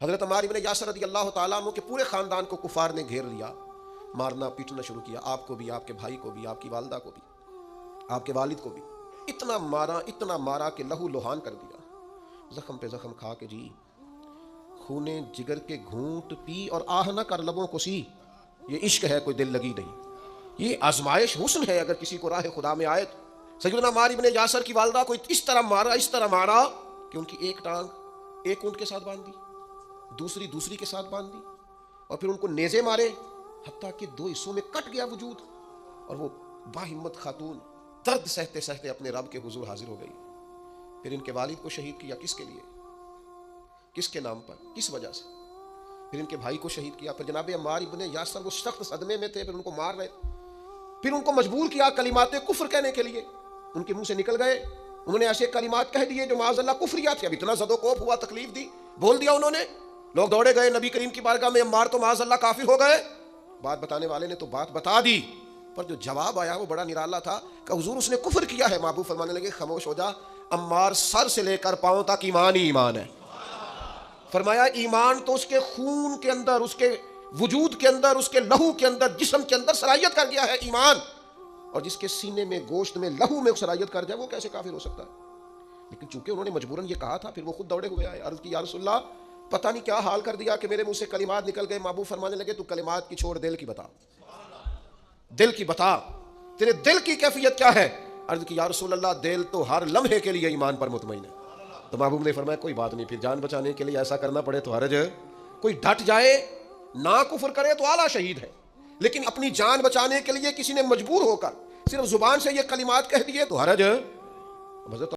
حضرت عمار ابن یاسر رضی اللہ تعالیٰ عنہ کے پورے خاندان کو کفار نے گھیر لیا، مارنا پیٹنا شروع کیا، آپ کو بھی، آپ کے بھائی کو بھی، آپ کی والدہ کو بھی، آپ کے والد کو بھی، اتنا مارا کہ لہو لوہان کر دیا، زخم پہ زخم کھا کے جی خونے جگر کے گھونٹ پی اور آہ نہ کر لبوں کو سی۔ یہ عشق ہے، کوئی دل لگی نہیں، یہ آزمائش حسن ہے۔ اگر کسی کو راہ خدا میں آئے تو سیدنا عمار ابن یاسر کی والدہ کو اس طرح مارا کہ ان کی ایک ٹانگ ایک اونٹ کے ساتھ باندھ دی، دوسری کے ساتھ باندھ دی، اور پھر ان کو نیزے مارے حتیٰ کہ 2 حصوں میں کٹ گیا وجود، اور وہ باہمت خاتون درد سہتے سہتے اپنے رب کے حضور حاضر ہو گئی۔ پھر ان کے والد کو شہید کیا، کس کے لیے، کس کے نام پر، کس وجہ سے؟ پھر ان کے بھائی کو شہید کیا۔ پھر جناب عمار ابن یاسر وہ سخت صدمے میں تھے، پھر ان کو مار رہے، پھر ان کو مجبور کیا کلمات کفر کہنے کے لیے، ان کے منہ سے نکل گئے، انہوں نے ایسے کلمات کہہ دیے جو معاذ اللہ کفریات تھے۔ اب اتنا زد و کوف ہوا، تکلیف دی، بول دیا انہوں نے، لوگ دوڑے گئے نبی کریم کی بارگاہ میں، عمار تو معاذ اللہ کافر ہو گئے۔ بات بتانے والے نے تو بات بتا دی، پر جو جواب آیا وہ بڑا نرالا تھا کہ حضور اس نے کفر کیا ہے۔ محبوب فرمانے لگے خاموش ہو جا، عمار سر سے لے کر پاؤں تک ایمان ہی ایمان ہے۔ فرمایا ایمان تو اس کے خون کے اندر، اس کے وجود کے اندر، اس کے لہو کے اندر، جسم کے اندر صلاحیت کر گیا ہے ایمان، اور جس کے سینے میں، گوشت میں، لہو میں صلاحیت کر جائے وہ کیسے کافر ہو سکتا ہے؟ لیکن چونکہ انہوں نے مجبوراً یہ کہا تھا، پھر وہ خود دوڑے ہوئے آئے، عرض کی یا رسول اللہ پتہ نہیں کیا حال کر دیا کہ میرے منہ سے کلمات نکل گئے۔ محبوب فرمانے لگے تو کلمات کی چھوڑ، دل کی بتا، دل کی بتا، تیرے دل کی کیفیت کیا ہے؟ عرض کی یا رسول اللہ دل تو ہر لمحے کے لیے ایمان پر مطمئن ہے۔ تو محبوب نے فرمایا کوئی بات نہیں، پھر جان بچانے کے لیے ایسا کرنا پڑے تو حرج ہے، کوئی ڈٹ جائے نہ کفر کرے تو اعلیٰ شہید ہے، لیکن اپنی جان بچانے کے لیے کسی نے مجبور ہو کر صرف زبان سے یہ کلمات کہہ دیے تو حرج ہے۔